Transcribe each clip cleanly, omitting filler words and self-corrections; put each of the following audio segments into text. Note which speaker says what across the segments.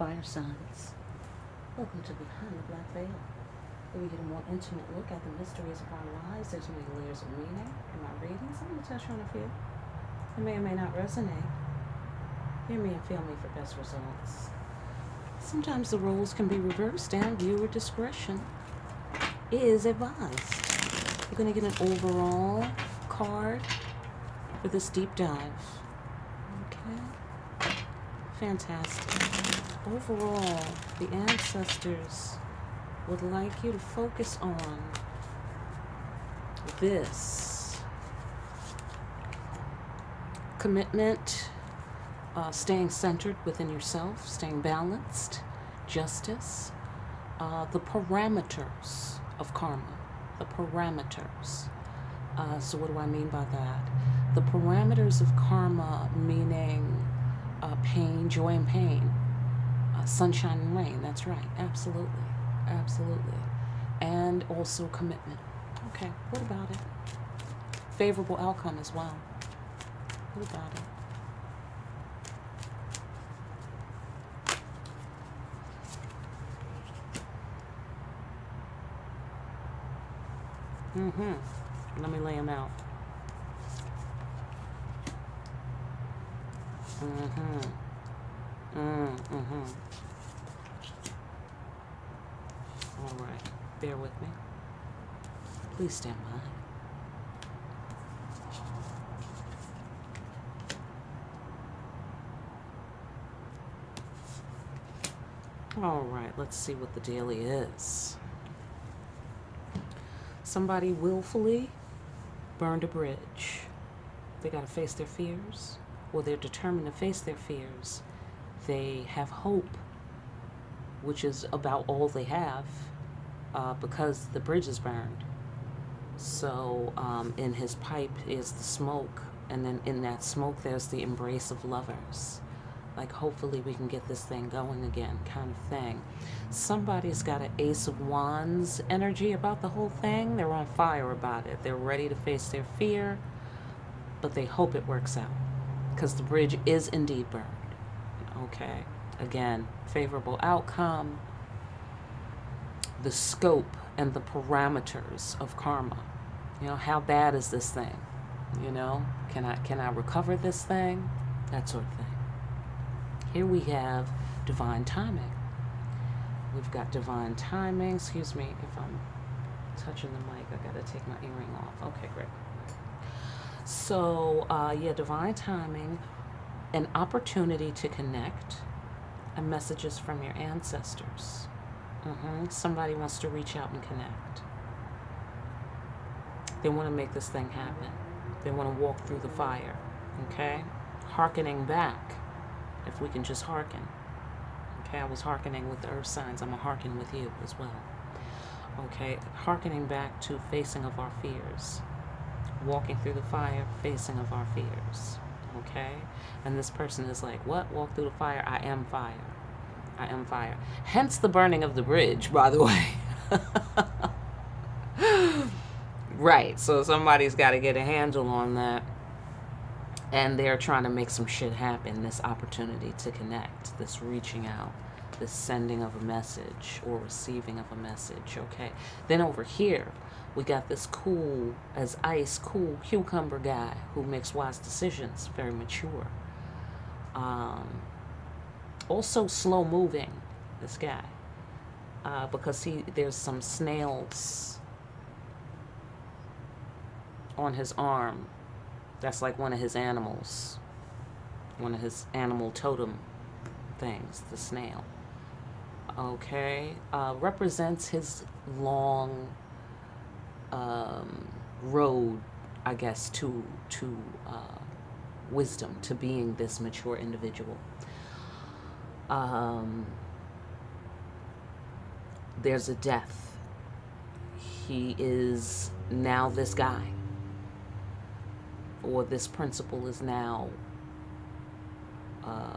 Speaker 1: fire signs. Welcome to Behind the Black Veil, where we get a more intimate look at the mysteries of our lives. There's many layers of meaning in my readings. I'm going to touch on a few. It may or may not resonate. Hear me and feel me for best results. Sometimes the roles can be reversed, and viewer discretion is advised. You're going to get an overall card for this deep dive. Okay? Fantastic. Overall, the ancestors would like you to focus on this commitment, staying centered within yourself, staying balanced, justice, the parameters of karma, the parameters. So what do I mean by that? The parameters of karma meaning pain, joy and pain, sunshine and rain. That's right. Absolutely. Absolutely. And also commitment. Okay. What about it? Favorable outcome as well. What about it? Let me lay them out. All right. Bear with me. Please stand by. All right. Let's see what the daily is. Somebody willfully burned a bridge. They got to face their fears, or they're determined to face their fears. They have hope, which is about all they have, because the bridge is burned. So in his pipe is the smoke, and then in that smoke there's the embrace of lovers. Like, hopefully we can get this thing going again, kind of thing. Somebody's got an Ace of Wands energy about the whole thing. They're on fire about it. They're ready to face their fear, but they hope it works out, because the bridge is indeed burned. Okay, again, favorable outcome, the scope and the parameters of karma. You know, how bad is this thing? You know, can I recover this thing? That sort of thing. Here we have divine timing. We've got divine timing. Excuse me if I'm touching the mic. I gotta take my earring off. Okay, great. So, yeah, divine timing, an opportunity to connect, and messages from your ancestors. Somebody wants to reach out and connect. They want to make this thing happen. They want to walk through the fire. Okay? Hearkening back. If we can just hearken. Okay, I was hearkening with the earth signs. I'm going to hearken with you as well. Okay, hearkening back to facing of our fears. Walking through the fire, facing of our fears. Okay? And this person is like, what? Walk through the fire? I am fire. I am fire. Hence the burning of the bridge, by the way. Right, so somebody's got to get a handle on that. And they're trying to make some shit happen, this opportunity to connect, this reaching out, this sending of a message or receiving of a message, okay? Then over here, we got this cool as ice, cool cucumber guy who makes wise decisions, very mature. Also slow moving, this guy, because there's some snails on his arm. That's like one of his animals, one of his animal totem things, the snail. Okay, represents his long road, I guess, to wisdom, to being this mature individual. There's a death. He is now this guy. Or this principle is now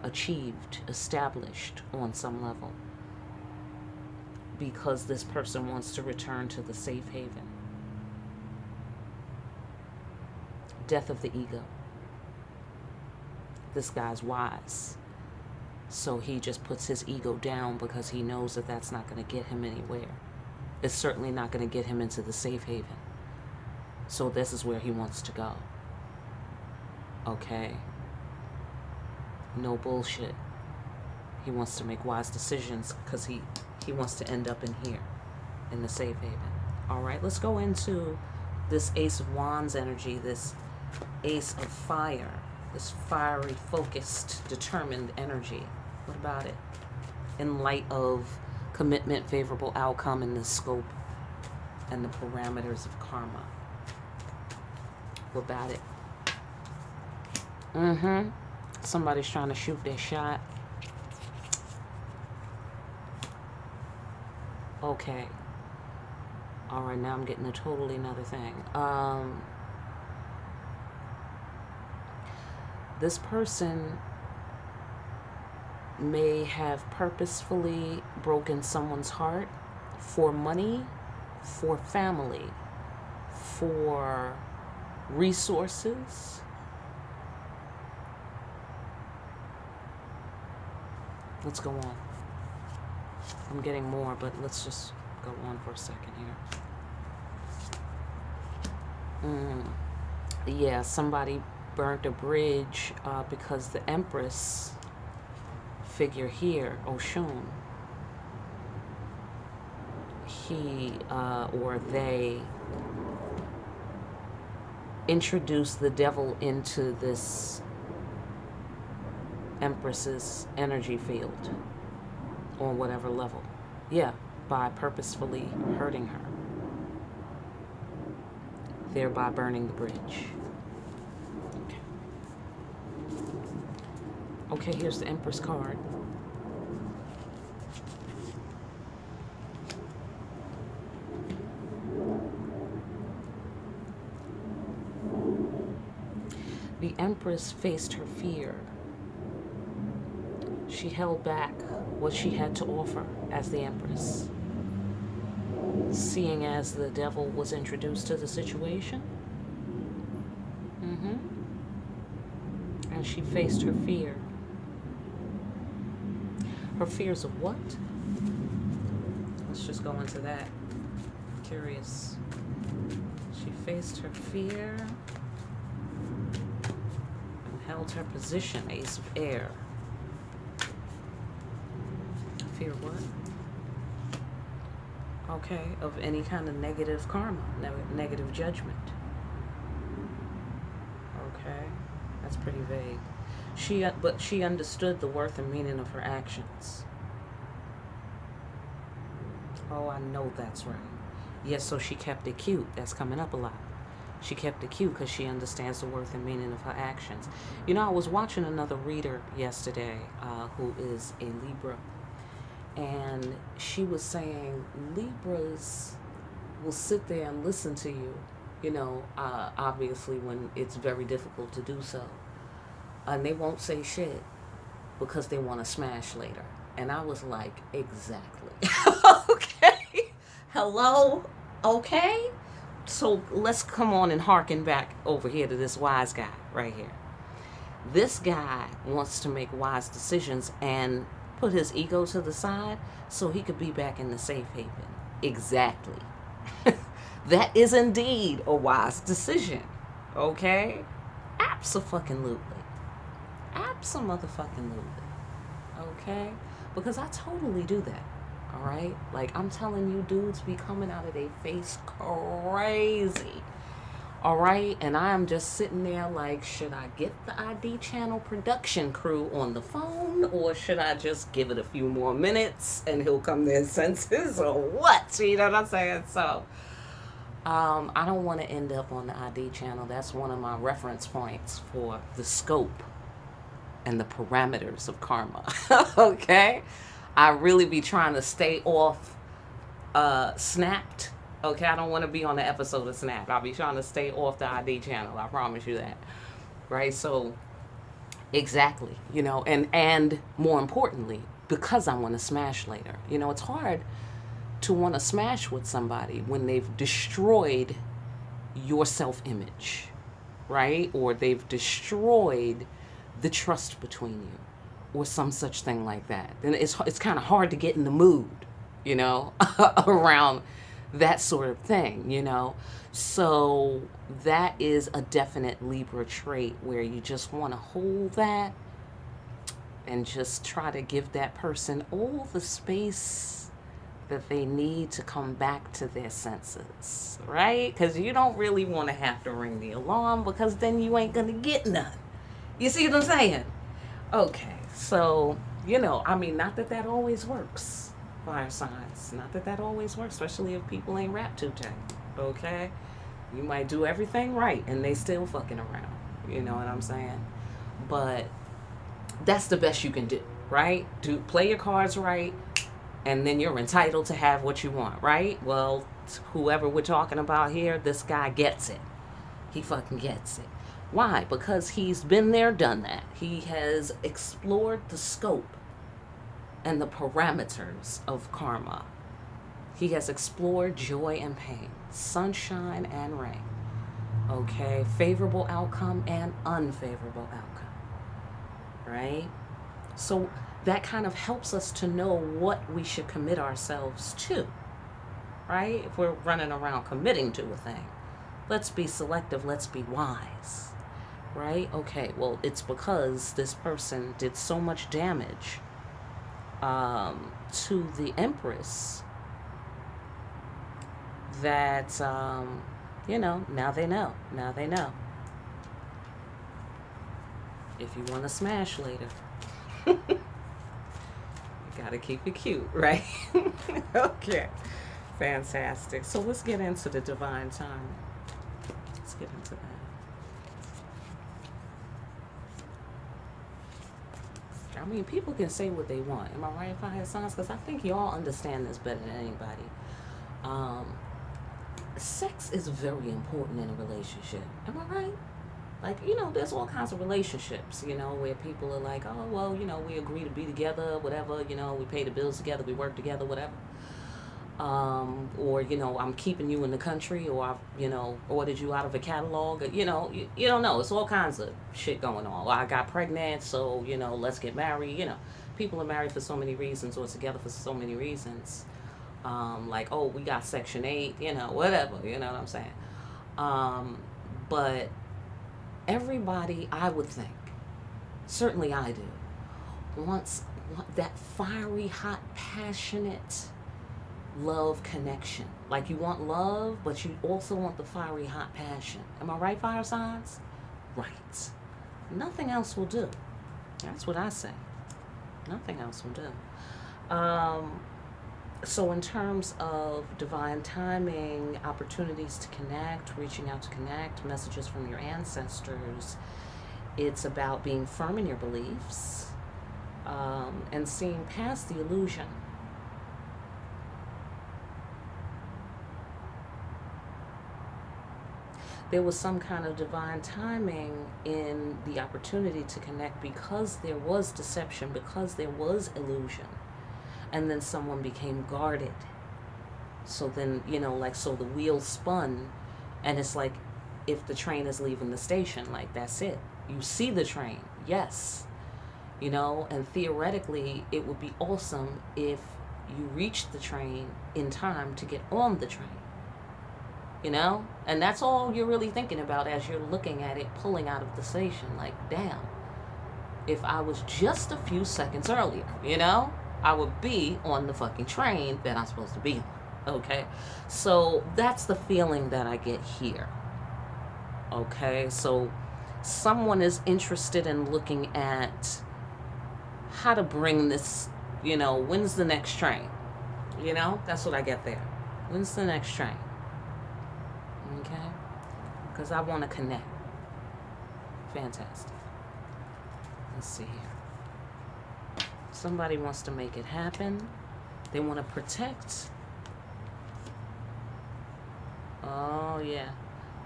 Speaker 1: achieved, established on some level, because this person wants to return to the safe haven. Death of the ego. This guy's wise. So he just puts his ego down because he knows that that's not going to get him anywhere. It's certainly not going to get him into the safe haven. So this is where he wants to go. Okay? No bullshit. He wants to make wise decisions because he wants to end up in here, in the safe haven. All right, let's go into this Ace of Wands energy, this Ace of Fire, this fiery, focused, determined energy. What about it? In light of commitment, favorable outcome, and the scope and the parameters of karma. What about it? Somebody's trying to shoot their shot. Okay. All right, now I'm getting a totally another thing. This person may have purposefully broken someone's heart for money, for family, for resources. Let's go on. I'm getting more, but let's just go on for a second here. Yeah, somebody burnt a bridge because the Empress figure here, Oshun, he or they introduced the devil into this Empress's energy field on whatever level. Yeah, by purposefully hurting her, thereby burning the bridge. Okay, here's the Empress card. The Empress faced her fear. She held back what she had to offer as the Empress, seeing as the devil was introduced to the situation. And she faced her fear. Her fears of what? Let's just go into that. Curious. She faced her fear and held her position. Ace of Air. Fear what? Okay, of any kind of negative karma, negative judgment. Okay, that's pretty vague. But she understood the worth and meaning of her actions. Oh, I know that's right. Yes, so she kept it cute. That's coming up a lot. She kept it cute because she understands the worth and meaning of her actions. You know, I was watching another reader yesterday who is a Libra. And she was saying Libras will sit there and listen to you, you know, obviously when it's very difficult to do so. And they won't say shit because they want to smash later. And I was like, exactly. Okay. Hello? Okay. So let's come on and harken back over here to this wise guy right here. This guy wants to make wise decisions and put his ego to the side so he could be back in the safe haven. Exactly. That is indeed a wise decision. Okay? Abso-fucking-lutely. Abso-motherfucking-lutely. Okay? Because I totally do that. Alright? Like, I'm telling you, dudes be coming out of their face crazy. Alright? And I am just sitting there like, should I get the ID channel production crew on the phone? Or should I just give it a few more minutes and he'll come to his senses? Or what? You know what I'm saying? So, I don't want to end up on the ID channel. That's one of my reference points for the scope and the parameters of karma. Okay? I really be trying to stay off Snapped. Okay, I don't want to be on the episode of Snap. I'll be trying to stay off the ID channel. I promise you that. Right? So, exactly. You know, and more importantly, because I want to smash later. You know, it's hard to want to smash with somebody when they've destroyed your self-image. Right? Or they've destroyed the trust between you. or some such thing like that. Then it's kind of hard to get in the mood, you know, around that sort of thing, you know. So that is a definite Libra trait where you just want to hold that and just try to give that person all the space that they need to come back to their senses, right? Because you don't really want to have to ring the alarm, because then you ain't gonna get none. You see what I'm saying? Okay, so, you know, I mean, not that that always works, fire signs. Not that that always works, especially if people ain't wrapped too tight, okay? You might do everything right and they still fucking around. You know what I'm saying? But that's the best you can do, right? Play your cards right, and then you're entitled to have what you want, right? Well, whoever we're talking about here, this guy gets it. He fucking gets it. Why? Because he's been there, done that. He has explored the scope and the parameters of karma. He has explored joy and pain, sunshine and rain. Okay, favorable outcome and unfavorable outcome. Right? So that kind of helps us to know what we should commit ourselves to. Right? If we're running around committing to a thing, let's be selective, let's be wise. Right? Okay, well, it's because this person did so much damage to the Empress that, you know, now they know. Now they know. If you want to smash later, you gotta keep it cute, right? Okay, fantastic. So let's get into the divine timing. Let's get into that. I mean, people can say what they want. Am I right, fire signs? Because I think y'all understand this better than anybody. Sex is very important in a relationship. Am I right? Like, you know, there's all kinds of relationships, you know, where people are like, oh, well, you know, we agree to be together, whatever, you know, we pay the bills together, we work together, whatever. Or, you know, I'm keeping you in the country, or I've, you know, ordered you out of a catalog, or, you know, you don't know. It's all kinds of shit going on. Or I got pregnant, so, you know, let's get married. You know, people are married for so many reasons, or together for so many reasons. Like, oh, we got Section 8, you know, whatever, you know what I'm saying? But everybody, I would think, certainly I do, wants that fiery, hot, passionate love connection. Like, you want love, but you also want the fiery, hot passion. Am I right, fire signs? Right. Nothing else will do. That's what I say. Nothing else will do. So in terms of divine timing, opportunities to connect, reaching out to connect, messages from your ancestors, it's about being firm in your beliefs, and seeing past the illusion. There was some kind of divine timing in the opportunity to connect, because there was deception, because there was illusion. And then someone became guarded. So then, you know, like, so the wheel spun, and it's like, if the train is leaving the station, like, that's it. You see the train, yes. You know, and theoretically, it would be awesome if you reached the train in time to get on the train. You know? And that's all you're really thinking about as you're looking at it pulling out of the station. Like, damn, if I was just a few seconds earlier, you know, I would be on the fucking train that I'm supposed to be on. Okay? So that's the feeling that I get here. Okay? So someone is interested in looking at how to bring this, you know, when's the next train? You know? That's what I get there. When's the next train? Okay? Because I want to connect. Fantastic. Let's see here. Somebody wants to make it happen. They want to protect. Oh, yeah.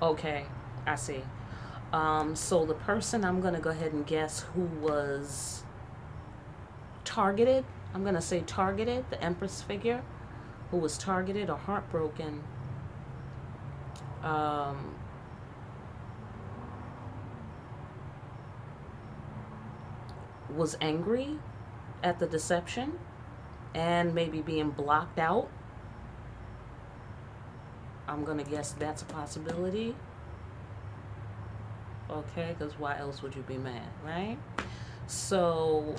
Speaker 1: Okay, I see. So the person, I'm going to go ahead and guess who was targeted. I'm going to say targeted, the Empress figure, who was targeted or heartbroken. was angry at the deception and maybe being blocked out. I'm going to guess that's a possibility. Okay, because why else would you be mad, right? So,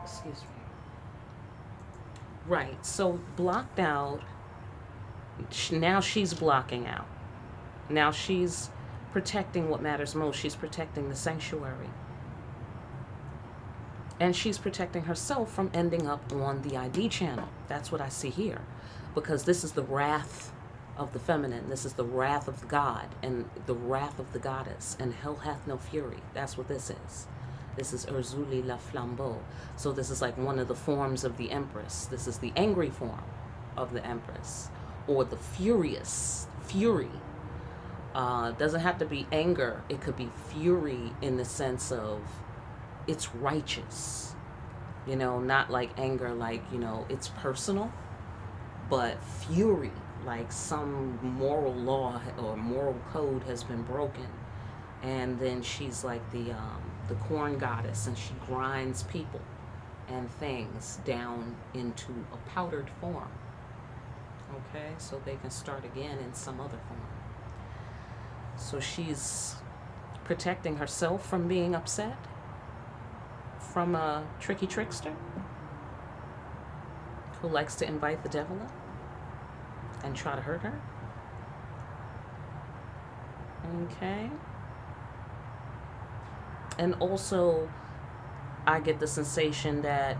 Speaker 1: excuse me. Right, so blocked out. Now she's blocking out. Now she's protecting what matters most. She's protecting the sanctuary. And she's protecting herself from ending up on the ID channel. That's what I see here. Because this is the wrath of the feminine. This is the wrath of the god and the wrath of the goddess. And hell hath no fury. That's what this is. This is Urzuli la Flambeau. So this is like one of the forms of the Empress. This is the angry form of the Empress. Or the furious. Fury. Doesn't have to be anger. It could be fury in the sense of it's righteous. You know, not like anger, like, you know, it's personal. But fury, like some moral law or moral code has been broken. And then she's like the corn goddess, and she grinds people and things down into a powdered form. Okay, so they can start again in some other form. So she's protecting herself from being upset from a tricky trickster who likes to invite the devil in and try to hurt her. Okay. And also, I get the sensation that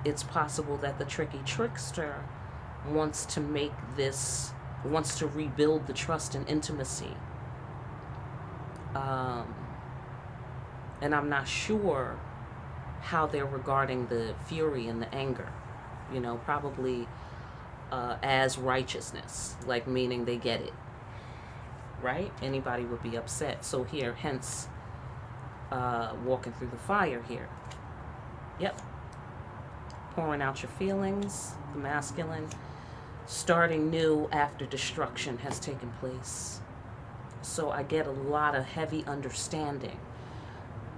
Speaker 1: it's possible that the tricky trickster wants to rebuild the trust and intimacy. And I'm not sure how they're regarding the fury and the anger. You know, probably as righteousness, like meaning they get it. Right? Anybody would be upset. So here, hence, walking through the fire here. Yep. Pouring out your feelings, the masculine. Starting new after destruction has taken place. So I get a lot of heavy understanding,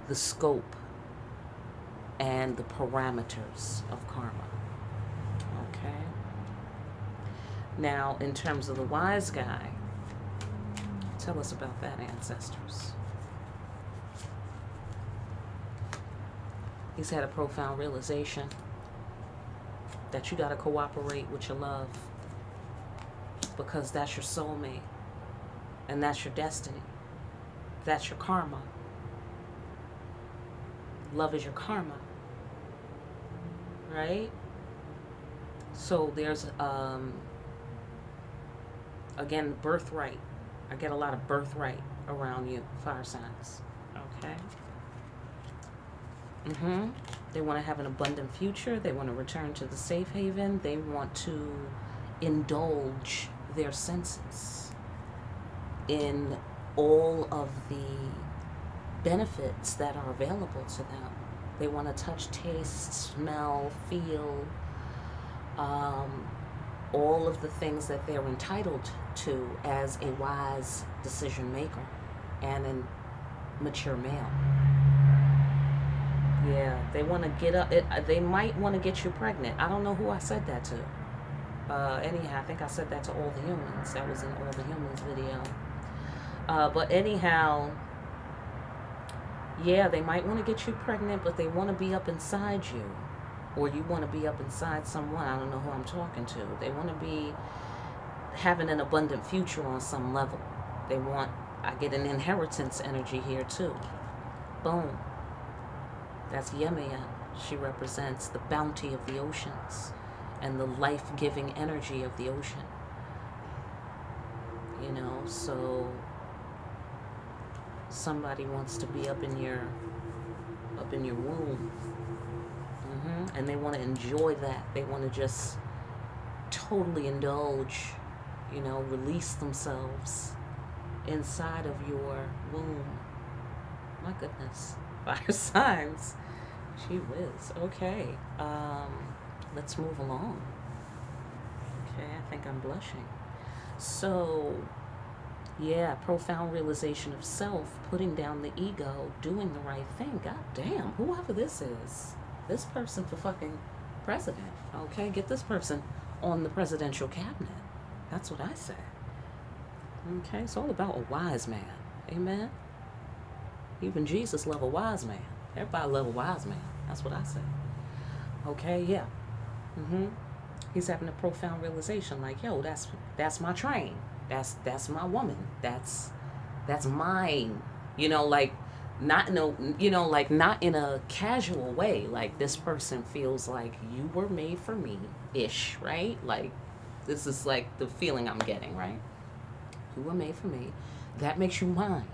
Speaker 1: the scope and the parameters of karma. Okay. Now, in terms of the wise guy, tell us about that, ancestors. He's had a profound realization that you got to cooperate with your love, because that's your soulmate and that's your destiny. That's your karma. Love is your karma, right? So there's again, birthright. I get a lot of birthright around you, fire signs. Okay. They want to have an abundant future. They want to return to the safe haven. They want to indulge their senses in all of the benefits that are available to them. They want to touch, taste, smell, feel, all of the things that they're entitled to as a wise decision maker and a mature male. Yeah, they want to get up. They might want to get you pregnant. I don't know who I said that to. Anyhow, I think I said that to All the Humans. That was in All the Humans video. But anyhow, yeah, they might want to get you pregnant, but they want to be up inside you. Or you want to be up inside someone. I don't know who I'm talking to. They want to be having an abundant future on some level. They want, I get an inheritance energy here too. Boom. That's Yemaya. She represents the bounty of the oceans and the life-giving energy of the ocean. You know, so somebody wants to be up in your womb. And they want to enjoy that. They want to just totally indulge, you know, release themselves inside of your womb. My goodness. Fire signs. Gee whiz. Okay. Let's move along. Okay, I think I'm blushing. So, Yeah, profound realization of self, putting down the ego, doing the right thing. God damn, whoever this is, this person for fucking president. Okay, get this person on the presidential cabinet. That's what I say. Okay, it's all about a wise man. Amen. Even Jesus loved a wise man. Everybody love a wise man. That's what I say. Okay, yeah. He's having a profound realization, like, yo, that's my train. That's my woman. That's mine. You know, like not in a like not in a casual way. Like this person feels like you were made for me ish, right? Like this is like the feeling I'm getting, right? You were made for me. That makes you mine.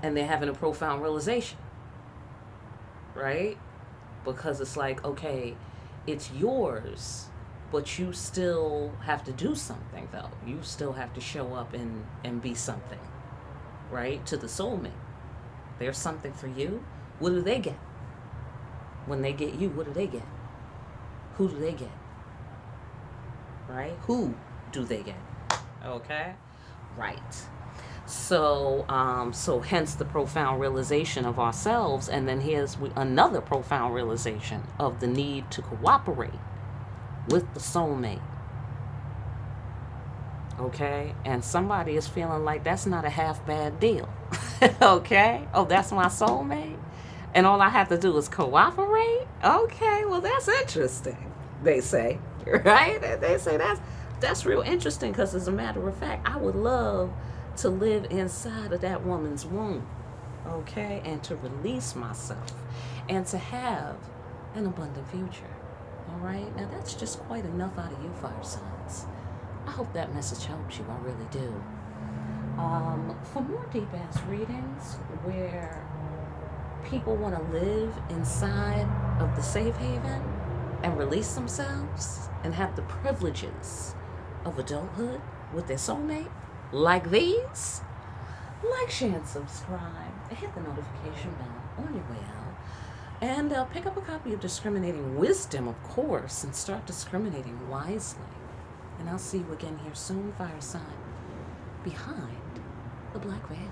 Speaker 1: And they're having a profound realization, right? Because it's like, okay, it's yours, but you still have to do something, though. You still have to show up and be something, right? To the soulmate. There's something for you. What do they get? When they get you, what do they get? Who do they get? Right? Who do they get? Okay? Right. So hence the profound realization of ourselves, and then here's another profound realization of the need to cooperate with the soulmate. Okay? And somebody is feeling like that's not a half bad deal. Okay? Oh, that's my soulmate? And all I have to do is cooperate? Okay, well, that's interesting, they say. Right? They say that's real interesting, because as a matter of fact, I would love to live inside of that woman's womb, okay, and to release myself and to have an abundant future. All right, now that's just quite enough out of you, fire signs. I hope that message helps you. I really do. For more deep ass readings where people want to live inside of the safe haven and release themselves and have the privileges of adulthood with their soulmate, like these, like, share, and subscribe. Hit the notification bell on your way out. And pick up a copy of Discriminating Wisdom, of course, and start discriminating wisely. And I'll see you again here soon, fire sign, behind the black veil.